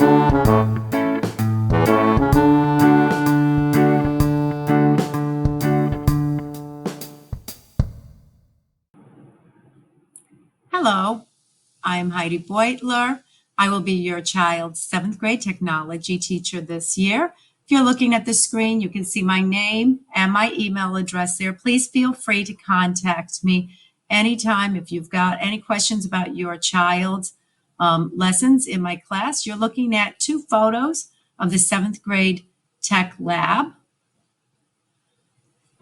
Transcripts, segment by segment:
Hello, I'm Heidi Beutler. I will be your child's seventh grade technology teacher this year. If you're looking at the screen, you can see my name and my email address there. Please feel free to contact me anytime if you've got any questions about your child's lessons in my class. You're looking at two photos of the seventh grade tech lab.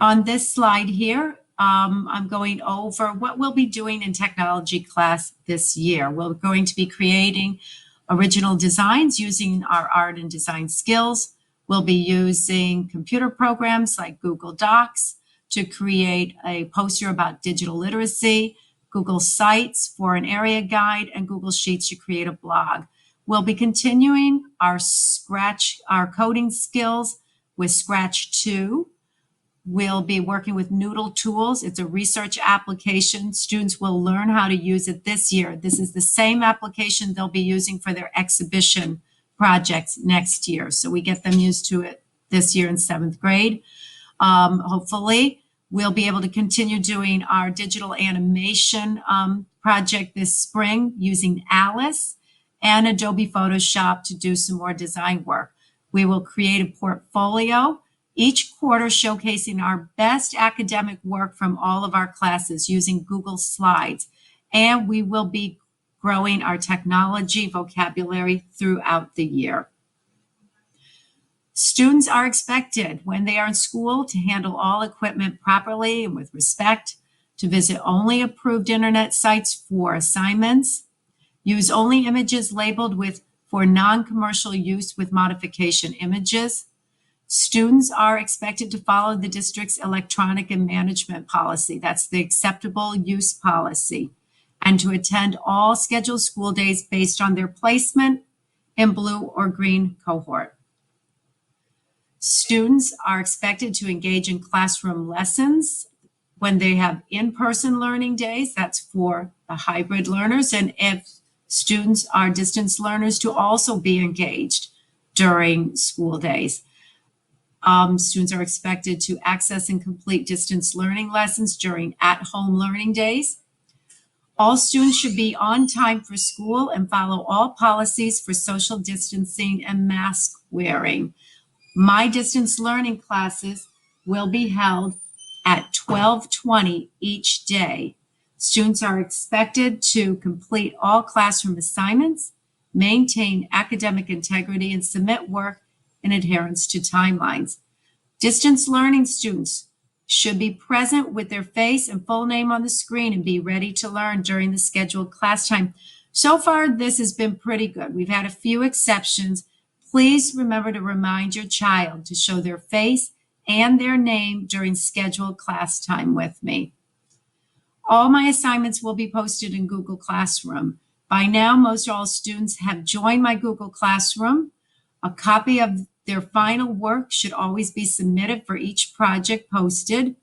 On this slide here, I'm going over what we'll be doing in technology class this year. We're going to be creating original designs using our art and design skills. We'll be using computer programs like Google Docs to create a poster about digital literacy, Google Sites for an area guide, and Google Sheets to create a blog. We'll be continuing our coding skills with Scratch 2. We'll be working with Noodle Tools. It's a research application. Students will learn how to use it this year. This is the same application they'll be using for their exhibition projects next year. So we get them used to it this year in seventh grade. Hopefully, we'll be able to continue doing our digital animation project this spring using Alice and Adobe Photoshop to do some more design work. We will create a portfolio each quarter showcasing our best academic work from all of our classes using Google Slides. And we will be growing our technology vocabulary throughout the year. Students are expected when they are in school to handle all equipment properly and with respect, to visit only approved internet sites for assignments, use only images labeled for non-commercial use with modification images. Students are expected to follow the district's electronic and management policy. That's the acceptable use policy, and to attend all scheduled school days based on their placement in blue or green cohort. Students are expected to engage in classroom lessons when they have in-person learning days. That's for the hybrid learners. And if students are distance learners, to also be engaged during school days. Students are expected to access and complete distance learning lessons during at-home learning days. All students should be on time for school and follow all policies for social distancing and mask wearing. My distance learning classes will be held at 12:20 each day. Students are expected to complete all classroom assignments, maintain academic integrity, and submit work in adherence to timelines. Distance learning students should be present with their face and full name on the screen and be ready to learn during the scheduled class time. So far, this has been pretty good. We've had a few exceptions. Please remember to remind your child to show their face and their name during scheduled class time with me. All my assignments will be posted in Google Classroom. By now, most all students have joined my Google Classroom. A copy of their final work should always be submitted for each project posted.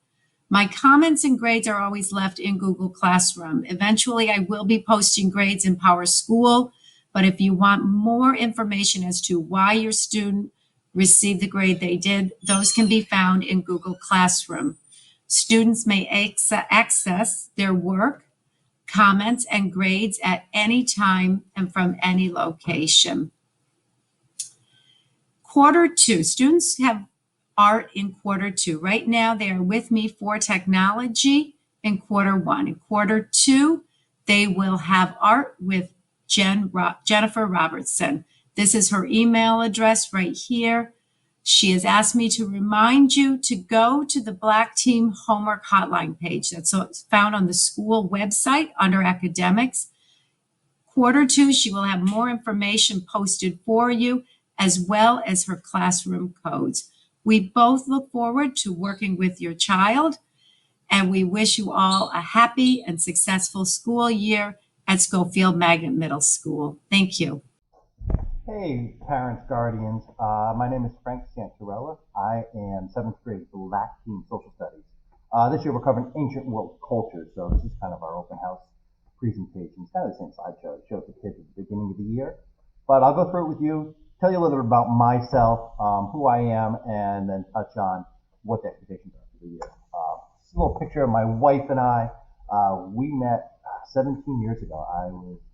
My comments and grades are always left in Google Classroom. Eventually, I will be posting grades in PowerSchool, but if you want more information as to why your student received the grade they did, those can be found in Google Classroom. Students may access their work, comments, and grades at any time and from any location. Quarter two, students have art in quarter two. Right now, they are with me for technology in quarter one. In quarter two, they will have art with Jennifer Robertson. This is her email address right here. She has asked me to remind you to go to the Black Team Homework Hotline page. That's found on the school website under academics. Quarter two, she will have more information posted for you, as well as her classroom codes. We both look forward to working with your child, and we wish you all a happy and successful school year at Schofield Magnet Middle School. Thank you. Hey, parents, guardians. My name is Frank Santarella. I am 7th grade Black Team Social Studies. This year we're covering ancient world culture, so this is kind of our open house presentation. It's kind of the same slideshow. It shows the kids at the beginning of the year. But I'll go through it with you, tell you a little bit about myself, who I am, and then touch on what the expectations are for the year. Just a little picture of my wife and I. We met 17 years ago.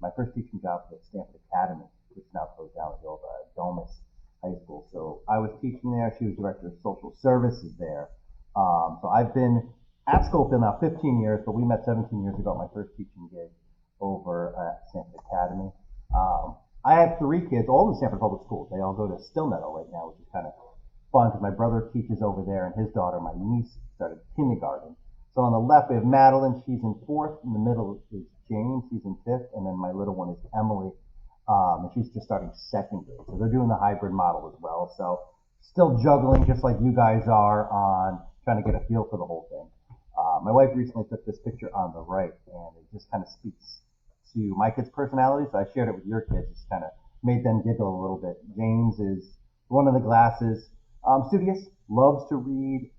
My first teaching job was at Stanford Academy, which now closed down with the old Domus High School. So I was teaching there. She was director of social services there. So I've been at Schofield now 15 years, but we met 17 years ago at my first teaching gig over at Stanford Academy. I have three kids, all in Stanford Public Schools. They all go to Stillmeadow right now, which is kind of fun because my brother teaches over there, and his daughter, my niece, started kindergarten. So on the left, we have Madeline. She's in fourth. In the middle is James. He's in fifth. And then my little one is Emily, and she's just starting second grade. So they're doing the hybrid model as well. So still juggling, just like you guys are, on trying to get a feel for the whole thing. My wife recently took this picture on the right, and it just kind of speaks to my kids' personality. So I shared it with your kids. It's kind of made them giggle a little bit. James is one of the glasses, studious, loves to read,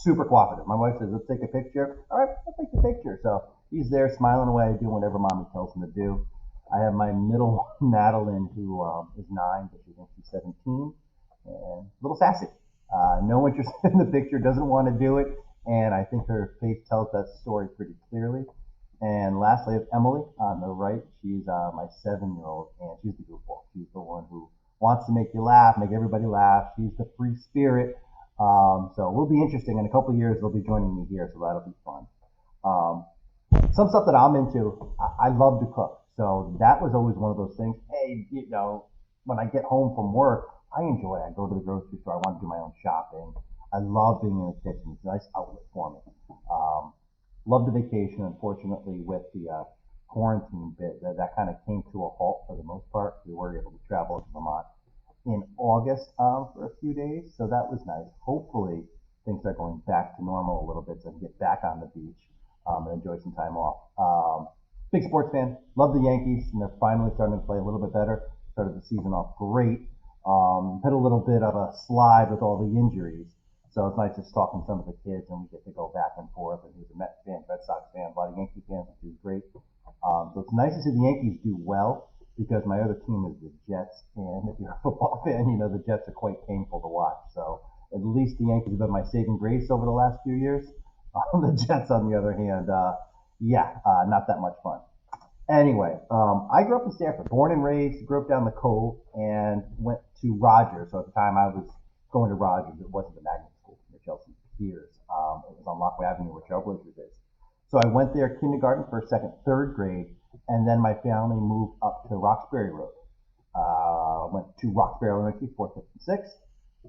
super cooperative. My wife says, let's take a picture. All right, let's take the picture. So he's there smiling away, doing whatever mommy tells him to do. I have my middle Madeline, who is 9, but she thinks she's 17, and a little sassy. No interest in the picture, doesn't want to do it, and I think her face tells that story pretty clearly. And lastly, I have Emily on the right. She's my 7-year-old, and she's the goofball. She's the one who wants to make you laugh, make everybody laugh. She's the free spirit. So it will be interesting. In a couple of years, they'll be joining me here, so that'll be fun. Some stuff that I'm into, I love to cook. So that was always one of those things. Hey, when I get home from work, I enjoy it. I go to the grocery store. I want to do my own shopping. I love being in the kitchen. It's a nice outlet for me. Love the vacation. Unfortunately, with the quarantine bit, that kind of came to a halt for the most part. We were able to travel to Vermont in August for a few days, so that was nice. Hopefully, things are going back to normal a little bit, so I can get back on the beach and enjoy some time off. Big sports fan. Love the Yankees, and they're finally starting to play a little bit better. Started the season off great. Hit a little bit of a slide with all the injuries. So it's nice just talking to some of the kids, and we get to go back and forth. And he's a Mets fan, Red Sox fan, a lot of Yankee fans, which is great. So it's nice to see the Yankees do well because my other team is the Jets. And if you're a football fan, you know the Jets are quite painful to watch. So at least the Yankees have been my saving grace over the last few years. The Jets, on the other hand, not that much fun. Anyway, I grew up in Stanford, born and raised, grew up down the Cove, and went to Rogers. So at the time I was going to Rogers, it wasn't the magnet school near Chelsea Piers. It was on Lockway Avenue where Trailblazers is. So I went there kindergarten, first, second, third grade, and then my family moved up to Roxbury Road. Went to Roxbury Elementary, 4th, 5th, and 6th,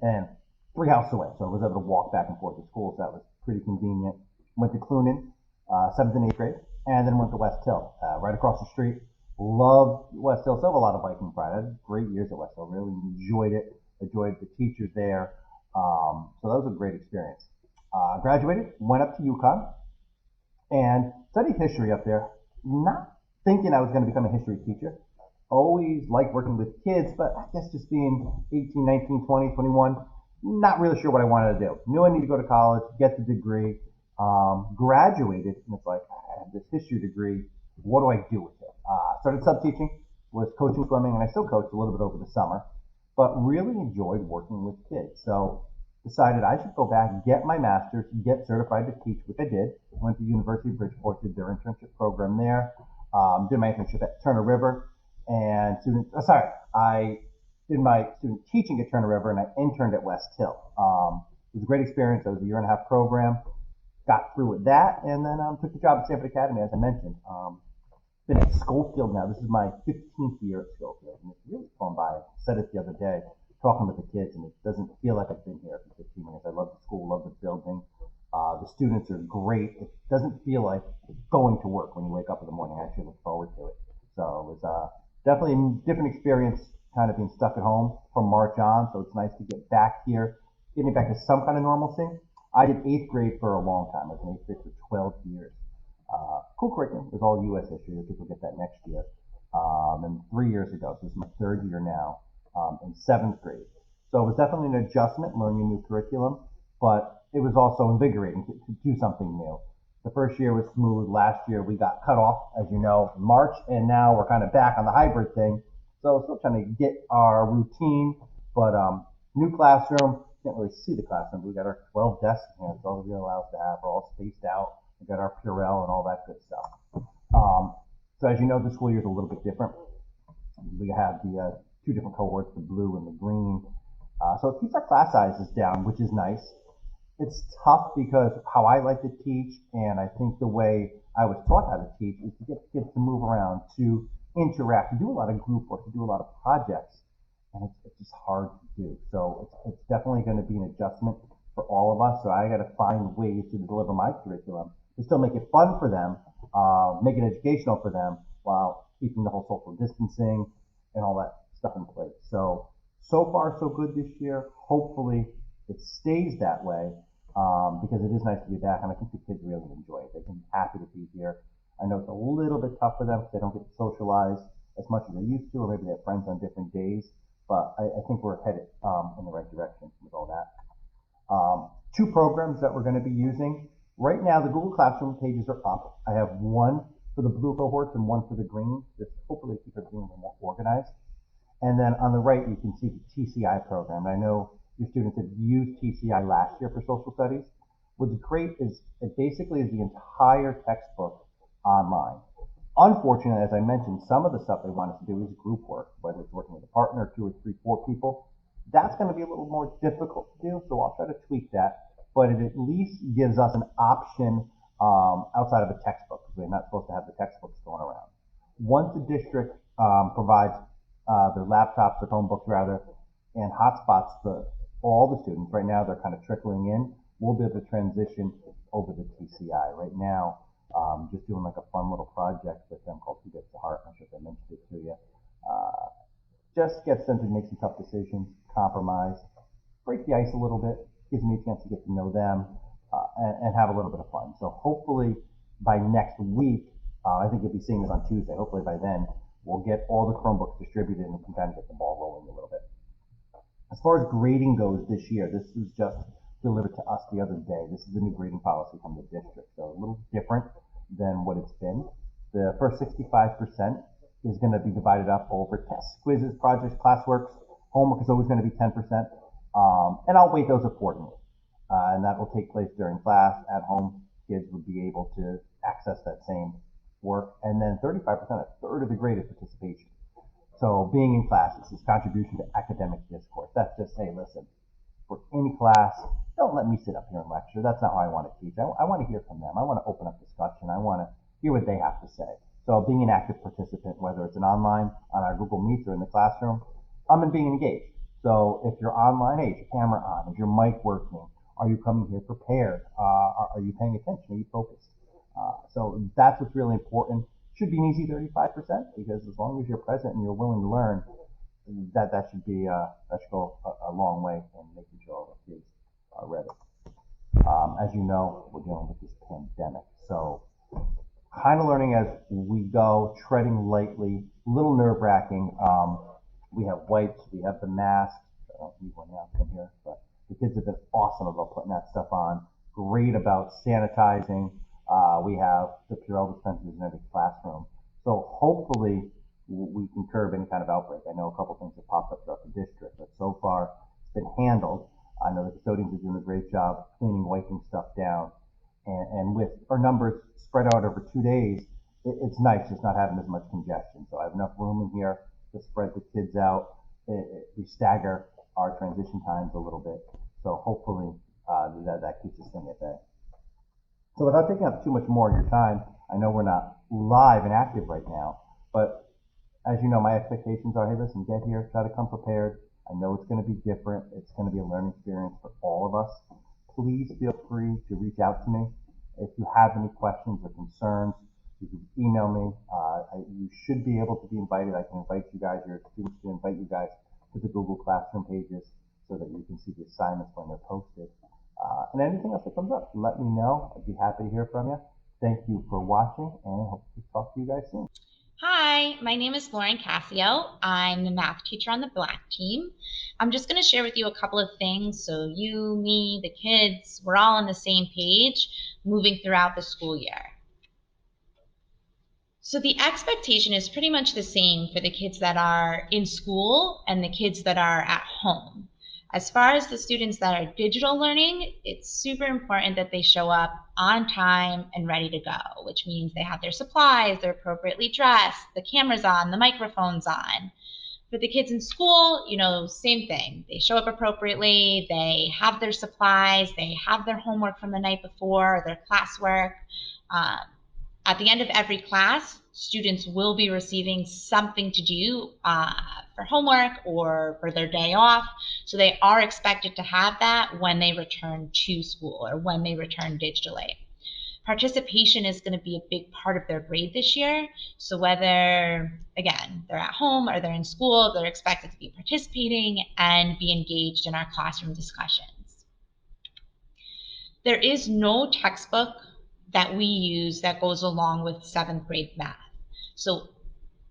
and 3 houses away. So I was able to walk back and forth to school, so that was pretty convenient. Went to Clunan, 7th and 8th grade, and then went to West Hill, right across the street. Loved West Hill. Still have a lot of biking pride. I had great years at West Hill. Really enjoyed it. Enjoyed the teachers there. So that was a great experience. Graduated, went up to UConn, and studied history up there. Not thinking I was going to become a history teacher. Always liked working with kids, but I guess just being 18, 19, 20, 21, not really sure what I wanted to do. Knew I needed to go to college, get the degree. Graduated, and it's like, I have this history degree. What do I do with it? Started sub-teaching, was coaching swimming, and I still coach a little bit over the summer, but really enjoyed working with kids. So decided I should go back, get my master's, get certified to teach, which I did. Went to University of Bridgeport, did their internship program there. Did my internship at Turner River, and I did my student teaching at Turner River, and I interned at West Hill. It was a great experience. It was a 1.5-year program. Got through with that, and then took the job at Stanford Academy, as I mentioned. Been at Schofield now. This is my 15th year at Schofield, and it's really fun by. I said it the other day, talking with the kids, and it doesn't feel like I've been here for 15 years. I love the school, love the building. The students are great. It doesn't feel like going to work when you wake up in the morning. I actually look forward to it. So it was definitely a different experience, kind of being stuck at home from March on. So it's nice to get back here, getting back to some kind of normalcy. I did 8th grade for a long time. I was in 8th grade for 12 years. Cool curriculum. It was all U.S. history. I think we'll get that next year. And 3 years ago, so this is my 3rd year now, in 7th grade. So it was definitely an adjustment, learning a new curriculum, but it was also invigorating to do something new. The first year was smooth. Last year we got cut off, as you know, in March, and now we're kind of back on the hybrid thing. So still trying to get our routine, but new classroom. Can't really see the classroom. We got our 12 desks here. That's all we're allowed to have. We're all spaced out. We got our Purell and all that good stuff. So as you know, the school year is a little bit different. We have the two different cohorts, the blue and the green. So it keeps our class sizes down, which is nice. It's tough because how I like to teach, and I think the way I was taught how to teach, is to get kids to move around, to interact, to do a lot of group work, to do a lot of projects, and it's just hard to do. So it's definitely going to be an adjustment for all of us. So I got to find ways to deliver my curriculum to still make it fun for them, make it educational for them, while keeping the whole social distancing and all that stuff in place. So far so good this year. Hopefully it stays that way, because it is nice to be back, and I think the kids really enjoy it. They've been happy to be here. I know it's a little bit tough for them because they don't get to socialize as much as they used to, or maybe they have friends on different days. But I think we're headed in the right direction with all that. Two programs that we're going to be using. Right now, the Google Classroom pages are up. I have one for the blue cohorts and one for the green, just hopefully keep everything a little more organized. And then on the right, you can see the TCI program. I know your students have used TCI last year for social studies. What's great is it basically is the entire textbook online. Unfortunately, as I mentioned, some of the stuff they want us to do is group work, whether it's working with a partner, two or three, four people. That's going to be a little more difficult to do, so I'll try to tweak that. But it at least gives us an option outside of a textbook, because we're not supposed to have the textbooks going around. Once the district provides their laptops or Chromebooks rather, and hotspots all the students. Right now, they're kind of trickling in. We'll be able to transition over to TCI. Right now, just doing like a fun little project with them called Who Gets the Heart. I'm sure if I mentioned it to you. Just gets them to make some tough decisions, compromise, break the ice a little bit, gives me a chance to get to know them, and have a little bit of fun. So hopefully by next week, I think you'll be seeing this on Tuesday. Hopefully by then, we'll get all the Chromebooks distributed and we can kind of get the ball rolling a little bit. As far as grading goes this year, this was just delivered to us the other day. This is the new grading policy from the district, so a little different than what it's been. The first 65% is going to be divided up over tests, quizzes, projects, classworks. Homework is always going to be 10%, and I'll weight those accordingly. And that will take place during class. At home, kids would be able to access that same work. And then 35%, a third of the grade is participation. So being in classes is contribution to academic discourse. That's just, hey, listen, for any class, don't let me sit up here and lecture. That's not how I want to teach. I want to hear from them. I want to open up discussion. I want to hear what they have to say. So being an active participant, whether it's an online, on our Google Meets, or in the classroom, I'm in being engaged. So if you're online, hey, is your camera on? Is your mic working? Are you coming here prepared? Are you paying attention? Are you focused? So that's what's really important. Should be an easy 35%, because as long as you're present and you're willing to learn, that should go a long way in making sure all the kids are ready. As you know, we're dealing with this pandemic, so kind of learning as we go, treading lightly, a little nerve-wracking. We have wipes, we have the masks. I don't need one now from here, but the kids have been awesome about putting that stuff on. Great about sanitizing. We have the Purell dispensers in every classroom. So hopefully we can curb any kind of outbreak. I know a couple things have popped up throughout the district, but so far it's been handled. I know the custodians are doing a great job cleaning, wiping stuff down. And with our numbers spread out over 2 days, it's nice just not having as much congestion. So I have enough room in here to spread the kids out. We stagger our transition times a little bit. So hopefully that keeps this thing at bay. So without taking up too much more of your time, I know we're not live and active right now, but as you know, my expectations are, hey, listen, get here, try to come prepared. I know it's going to be different. It's going to be a learning experience for all of us. Please feel free to reach out to me. If you have any questions or concerns, you can email me. You should be able to be invited. I can invite you guys, your students to invite you guys to the Google Classroom pages so that you can see the assignments when they're posted. And anything else that comes up, let me know. I'd be happy to hear from you. Thank you for watching, and I hope to talk to you guys soon. Hi, my name is Lauren Cassio. I'm the math teacher on the Black team. I'm just going to share with you a couple of things so you, me, the kids, we're all on the same page moving throughout the school year. So the expectation is pretty much the same for the kids that are in school and the kids that are at home. As far as the students that are digital learning, it's super important that they show up on time and ready to go, which means they have their supplies, they're appropriately dressed, the camera's on, the microphone's on. For the kids in school, same thing. They show up appropriately, they have their supplies, they have their homework from the night before, their classwork. Um, at the end of every class, students will be receiving something to do for homework or for their day off. So they are expected to have that when they return to school or when they return digitally. Participation is going to be a big part of their grade this year. So whether, again, they're at home or they're in school, they're expected to be participating and be engaged in our classroom discussions. There is no textbook that we use that goes along with 7th grade math. So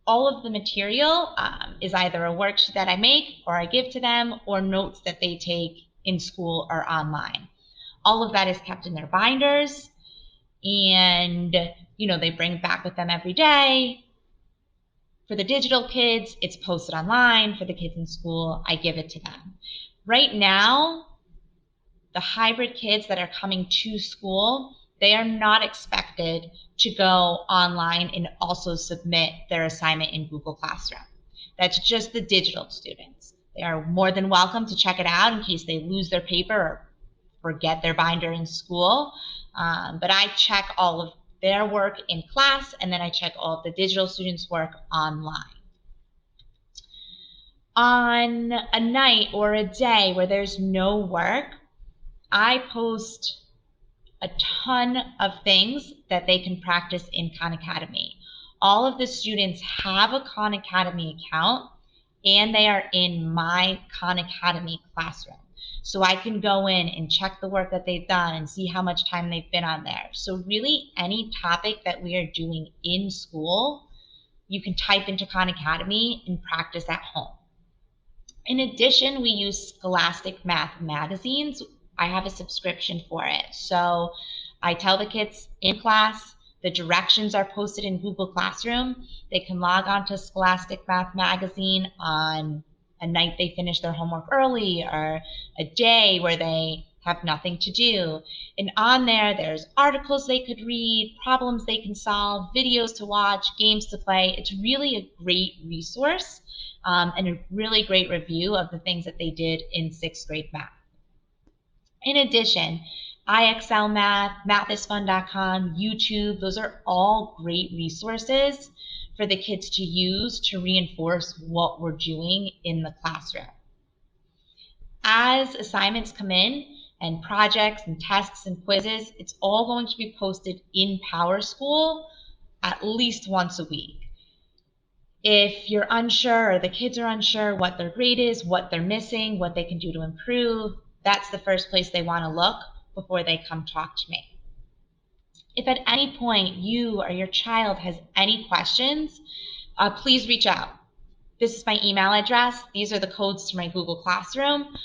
all of the material is either a worksheet that I make or I give to them or notes that they take in school or online. All of that is kept in their binders and they bring it back with them every day. For the digital kids, it's posted online. For the kids in school, I give it to them. Right now, the hybrid kids that are coming to school, they are not expected to go online and also submit their assignment in Google Classroom. That's just the digital students. They are more than welcome to check it out in case they lose their paper or forget their binder in school. But I check all of their work in class, and then I check all of the digital students' work online. On a night or a day where there's no work, I post a ton of things that they can practice in Khan Academy. All of the students have a Khan Academy account and they are in my Khan Academy classroom. So I can go in and check the work that they've done and see how much time they've been on there. So really any topic that we are doing in school, you can type into Khan Academy and practice at home. In addition, we use Scholastic Math magazines. I have a subscription for it. So I tell the kids in class, the directions are posted in Google Classroom. They can log on to Scholastic Math magazine on a night they finish their homework early or a day where they have nothing to do. And on there, there's articles they could read, problems they can solve, videos to watch, games to play. It's really a great resource and a really great review of the things that they did in 6th grade math. In addition, IXL Math, mathisfun.com, YouTube, those are all great resources for the kids to use to reinforce what we're doing in the classroom. As assignments come in and projects and tests and quizzes, it's all going to be posted in PowerSchool at least once a week. If you're unsure or the kids are unsure what their grade is, what they're missing, what they can do to improve, that's the first place they want to look before they come talk to me. If at any point you or your child has any questions, please reach out. This is my email address. These are the codes to my Google Classroom.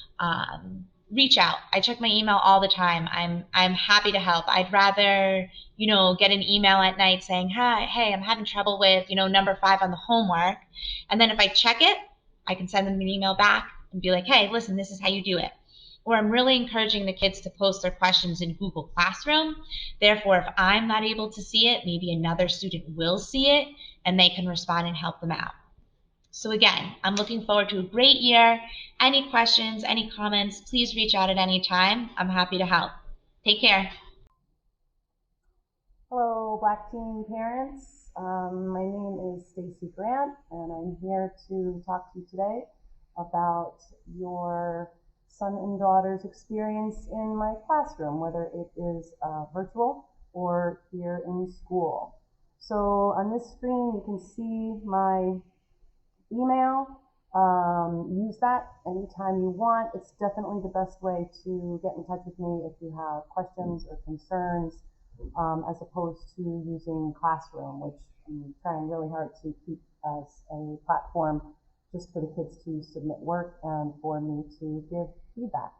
Reach out. I check my email all the time. I'm happy to help. I'd rather, get an email at night saying, hey, I'm having trouble with, number 5 on the homework. And then if I check it, I can send them an email back and be like, hey, listen, this is how you do it. Or I'm really encouraging the kids to post their questions in Google Classroom. Therefore, if I'm not able to see it, maybe another student will see it and they can respond and help them out. So again, I'm looking forward to a great year. Any questions, any comments, please reach out at any time. I'm happy to help. Take care. Hello, Black Team parents. My name is Stacy Grant, and I'm here to talk to you today about your son and daughter's experience in my classroom, whether it is virtual or here in school. So on this screen, you can see my email. Use that anytime you want. It's definitely the best way to get in touch with me if you have questions or concerns, as opposed to using Classroom, which I'm trying really hard to keep as a platform just for the kids to submit work and for me to give feedback.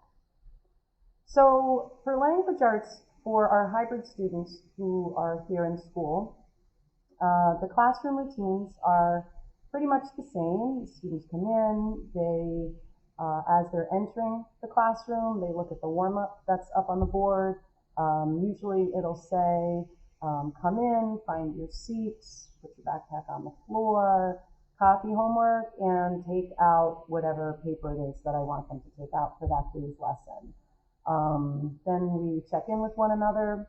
So for language arts, for our hybrid students who are here in school, The classroom routines are pretty much the same. The students come in, as they're entering the classroom, they look at the warm-up that's up on the board. Usually it'll say, come in, find your seats, put your backpack on the floor, copy homework, and take out whatever paper it is that I want them to take out for that day's lesson. Then we check in with one another,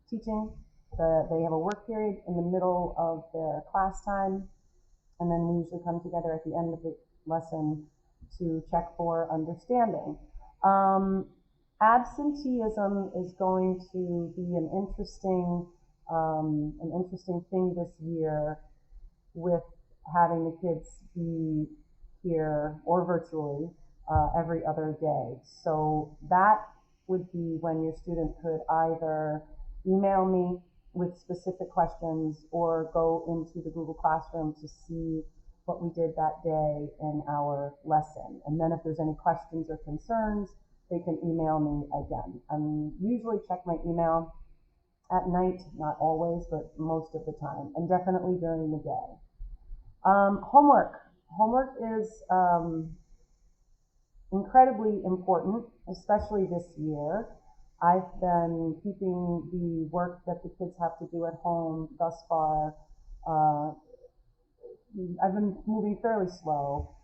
teaching. They have a work period in the middle of their class time, and then we usually come together at the end of the lesson to check for understanding. Absenteeism is going to be an interesting thing this year, with having the kids be here or virtually every other day. So that would be when your student could either email me with specific questions or go into the Google Classroom to see what we did that day in our lesson. And then if there's any questions or concerns, they can email me again. I usually check my email at night, not always, but most of the time, and definitely during the day. Homework. Homework is incredibly important, especially this year. I've been keeping the work that the kids have to do at home thus far. I've been moving fairly slow.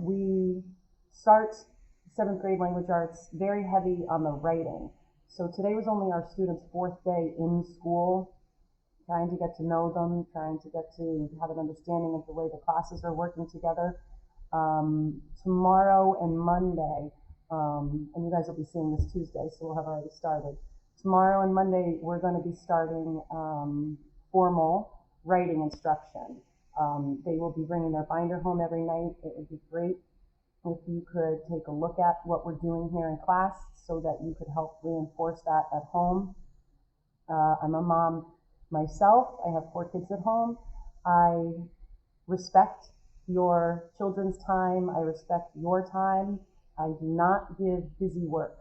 We start 7th grade language arts very heavy on the writing. So today was only our students' 4th day in school, trying to get to know them, trying to get to have an understanding of the way the classes are working together. Tomorrow and Monday, and you guys will be seeing this Tuesday, so we'll have already started. Tomorrow and Monday, we're going to be starting formal writing instruction. They will be bringing their binder home every night. It would be great if you could take a look at what we're doing here in class so that you could help reinforce that at home. I'm a mom myself. I have 4 kids at home. I respect your children's time. I respect your time. I do not give busy work.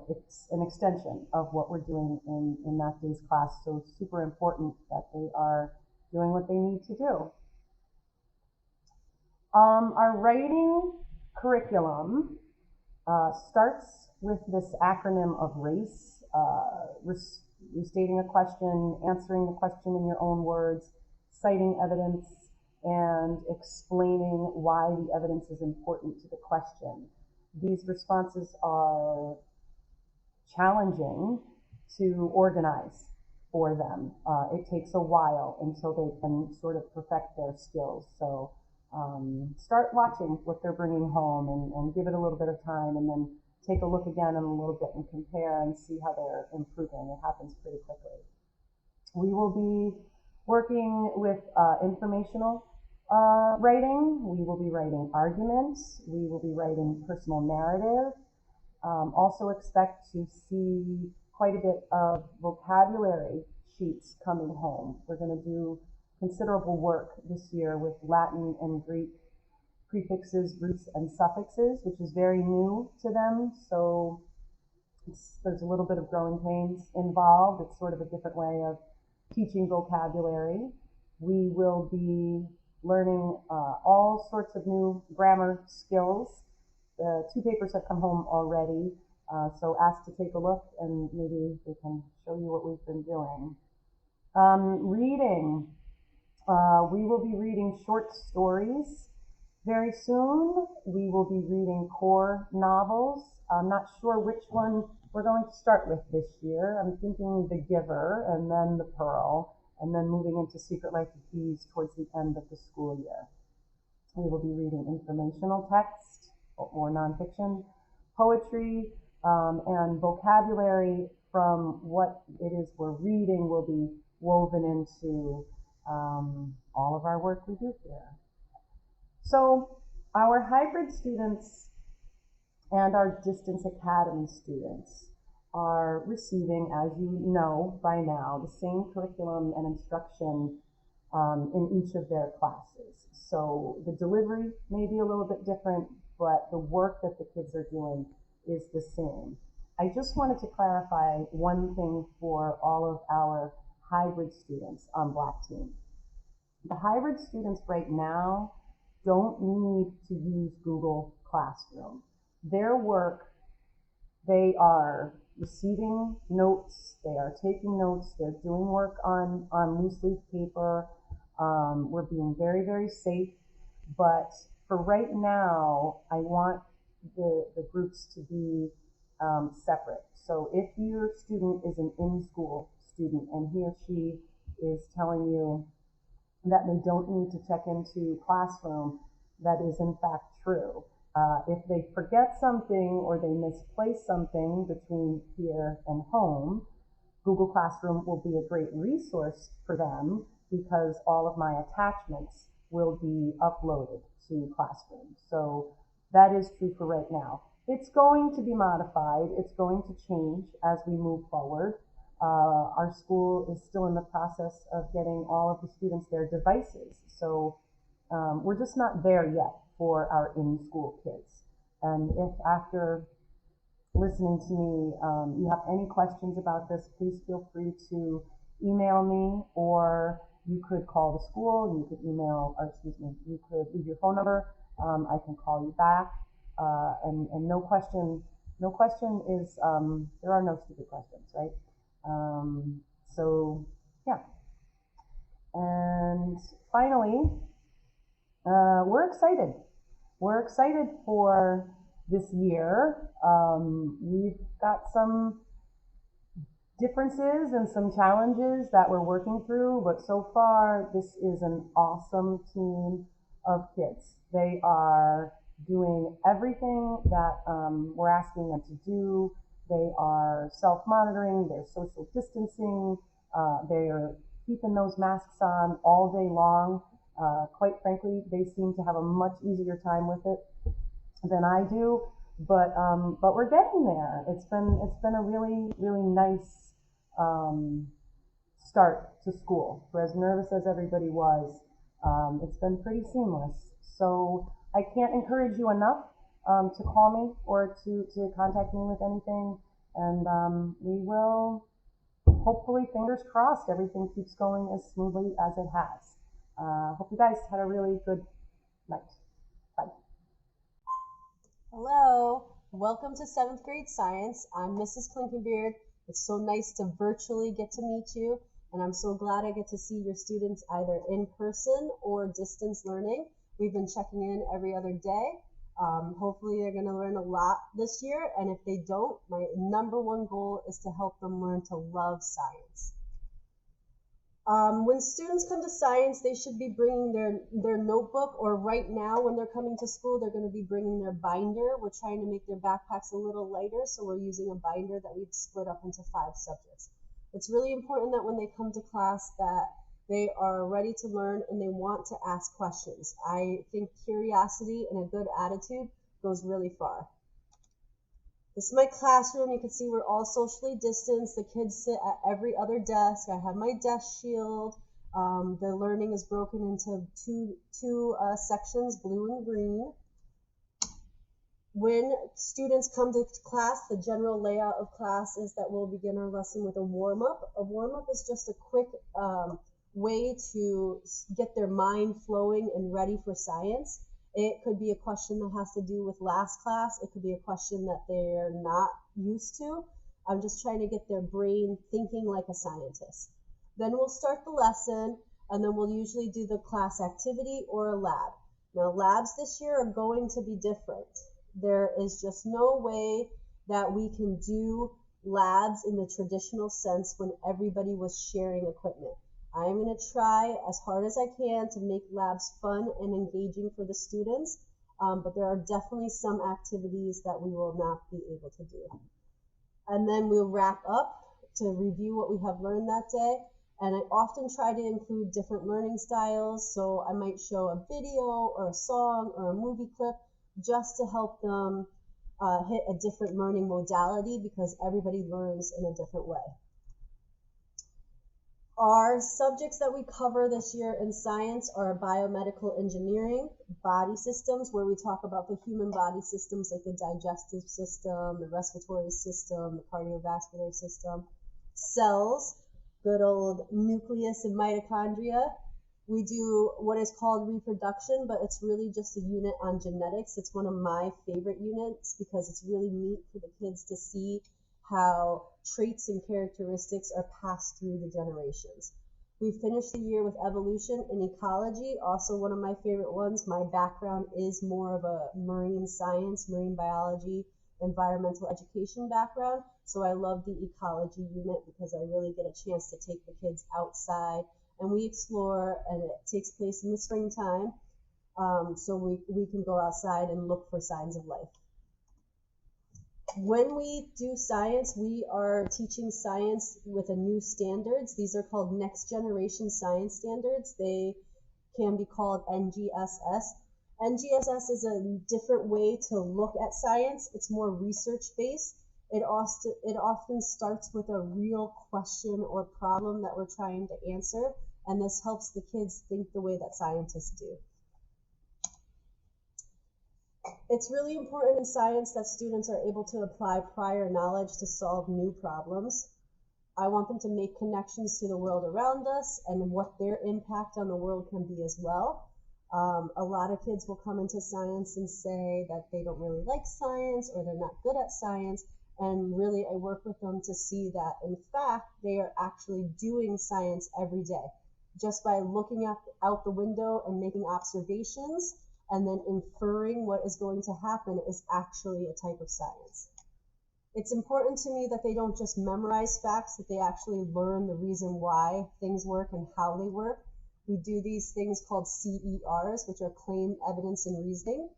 It's an extension of what we're doing in that day's class, so it's super important that they are doing what they need to do. Our writing curriculum starts with this acronym of RACE, restating a question, answering the question in your own words, citing evidence, and explaining why the evidence is important to the question. These responses are challenging to organize for them. It takes a while until they can sort of perfect their skills. So start watching what they're bringing home and give it a little bit of time, and then take a look again in a little bit and compare and see how they're improving. It happens pretty quickly. We will be working with informational writing. We will be writing arguments. We will be writing personal narrative. Also expect to see quite a bit of vocabulary sheets coming home. We're going to do considerable work this year with Latin and Greek prefixes, roots, and suffixes, which is very new to them. So there's a little bit of growing pains involved. It's sort of a different way of teaching vocabulary. We will be learning all sorts of new grammar skills. 2 papers have come home already, so ask to take a look and maybe they can show you what we've been doing. Reading. We will be reading short stories very soon. We will be reading core novels. I'm not sure which one we're going to start with this year. I'm thinking The Giver and then The Pearl, and then moving into Secret Life of Bees towards the end of the school year. We will be reading informational text or nonfiction, poetry, and vocabulary from what it is we're reading will be woven into all of our work we do here. So our hybrid students and our Distance Academy students are receiving, as you know by now, the same curriculum and instruction in each of their classes. So the delivery may be a little bit different, but the work that the kids are doing is the same. I just wanted to clarify one thing for all of our hybrid students on Black Team. The hybrid students right now don't need to use Google Classroom. Their work, they are receiving notes, they are taking notes, they're doing work on loose leaf paper. We're being very, very safe, but for right now, I want the groups to be separate. So if your student is an in-school student and he or she is telling you that they don't need to check into Classroom, that is in fact true. If they forget something or they misplace something between here and home, Google Classroom will be a great resource for them because all of my attachments will be uploaded to Classroom. So that is true for right now. It's going to be modified. It's going to change as we move forward. Our school is still in the process of getting all of the students their devices. So we're just not there yet for our in-school kids. And if after listening to me, you have any questions about this, please feel free to email me, or you could call the school, you could email, or excuse me, you could leave your phone number. I can call you back. And no question is, there are no stupid questions, right? So yeah. And finally, we're excited. We're excited for this year. We've got some differences and some challenges that we're working through, but so far this is an awesome team of kids. They are doing everything that we're asking them to do. They are self-monitoring, they're social distancing, they're keeping those masks on all day long. Quite frankly, they seem to have a much easier time with it than I do, but we're getting there. It's been a really, really nice start to school. For as nervous as everybody was, it's been pretty seamless. So I can't encourage you enough to call me or to contact me with anything, and we will, hopefully, fingers crossed, everything keeps going as smoothly as it has. Hope you guys had a really good night. Bye. Hello, welcome to 7th grade science. I'm Mrs. Klinkenbeard. It's so nice to virtually get to meet you, and I'm so glad I get to see your students either in person or distance learning. We've been checking in every other day. Hopefully they're going to learn a lot this year, and if they don't, my number one goal is to help them learn to love science. When students come to science, they should be bringing their notebook, or right now when they're coming to school, they're going to be bringing their binder. We're trying to make their backpacks a little lighter, so we're using a binder that we've split up into 5 subjects. It's really important that when they come to class that they are ready to learn and they want to ask questions. I think curiosity and a good attitude goes really far. This is my classroom. You can see we're all socially distanced. The kids sit at every other desk. I have my desk shield. The learning is broken into two sections, blue and green. When students come to class, the general layout of class is that we'll begin our lesson with a warm-up. A warm-up is just a quick way to get their mind flowing and ready for science. It could be a question that has to do with last class. It could be a question that they're not used to. I'm just trying to get their brain thinking like a scientist. Then we'll start the lesson, and then we'll usually do the class activity or a lab. Now, labs this year are going to be different. There is just no way that we can do labs in the traditional sense when everybody was sharing equipment. I am going to try as hard as I can to make labs fun and engaging for the students, but there are definitely some activities that we will not be able to do. And then we'll wrap up to review what we have learned that day. And I often try to include different learning styles, so I might show a video or a song or a movie clip just to help them hit a different learning modality, because everybody learns in a different way. Our subjects that we cover this year in science are biomedical engineering, body systems, where we talk about the human body systems like the digestive system, the respiratory system, the cardiovascular system, cells, good old nucleus and mitochondria. We do what is called reproduction, but it's really just a unit on genetics. It's one of my favorite units because it's really neat for the kids to see how traits and characteristics are passed through the generations. We finished the year with evolution and ecology, also one of my favorite ones. My background is more of a marine science, marine biology, environmental education background. So I love the ecology unit because I really get a chance to take the kids outside and we explore, and it takes place in the springtime. So we can go outside and look for signs of life. When we do science, we are teaching science with a new standards. These are called next generation science standards. They can be called NGSS. NGSS is a different way to look at science. It's more research based. It often starts with a real question or problem that we're trying to answer, and this helps the kids think the way that scientists do. It's really important in science that students are able to apply prior knowledge to solve new problems. I want them to make connections to the world around us and what their impact on the world can be as well. A lot of kids will come into science and say that they don't really like science or they're not good at science. And really, I work with them to see that, in fact, they are actually doing science every day. Just by looking out the window and making observations and then inferring what is going to happen is actually a type of science. It's important to me that they don't just memorize facts, that they actually learn the reason why things work and how they work. We do these things called CERs, which are claim, evidence, and reasoning,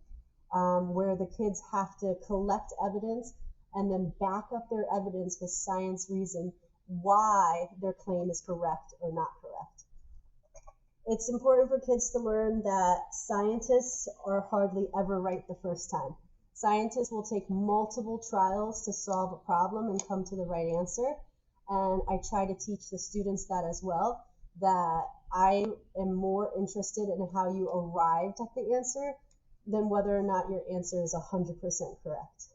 where the kids have to collect evidence and then back up their evidence with science reason why their claim is correct or not correct. It's important for kids to learn that scientists are hardly ever right the first time. Scientists will take multiple trials to solve a problem and come to the right answer. And I try to teach the students that as well, that I am more interested in how you arrived at the answer than whether or not your answer is 100% correct.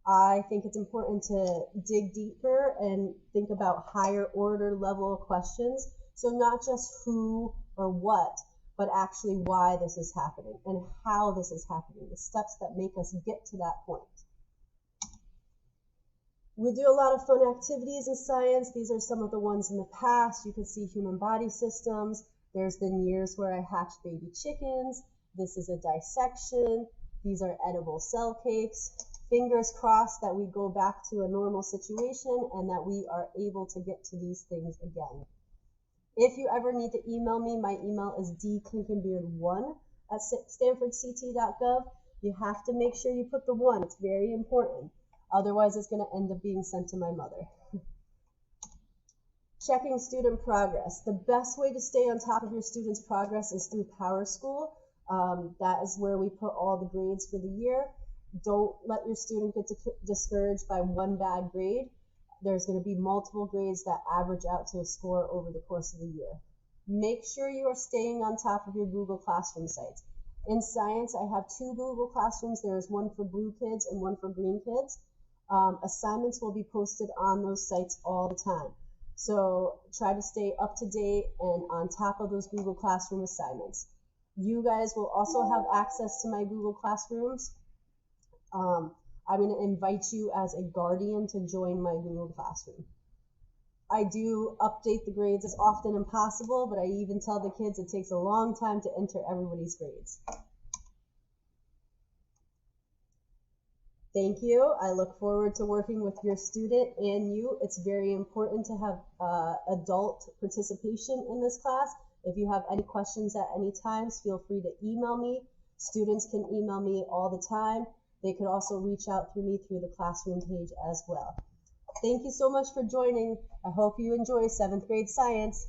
I think it's important to dig deeper and think about higher order level questions. So not just who or what, but actually why this is happening and how this is happening, the steps that make us get to that point. We do a lot of fun activities in science. These are some of the ones in the past. You can see human body systems. There's been years where I hatched baby chickens. This is a dissection. These are edible cell cakes. Fingers crossed that we go back to a normal situation and that we are able to get to these things again. If you ever need to email me, my email is dklinkenbeard1@stanfordct.gov. You have to make sure you put the 1. It's very important. Otherwise, it's going to end up being sent to my mother. Checking student progress. The best way to stay on top of your students' progress is through PowerSchool. That is where we put all the grades for the year. Don't let your student get discouraged by one bad grade. There's going to be multiple grades that average out to a score over the course of the year. Make sure you are staying on top of your Google Classroom sites. In science, I have 2 Google Classrooms. There is one for blue kids and one for green kids. Assignments will be posted on those sites all the time. So try to stay up to date and on top of those Google Classroom assignments. You guys will also have access to my Google Classrooms. I'm going to invite you as a guardian to join my Google Classroom. I do update the grades as often as possible, but I even tell the kids it takes a long time to enter everybody's grades. Thank you. I look forward to working with your student and you. It's very important to have adult participation in this class. If you have any questions at any time, feel free to email me. Students can email me all the time. They could also reach out through me through the classroom page as well. Thank you so much for joining. I hope you enjoy 7th grade science.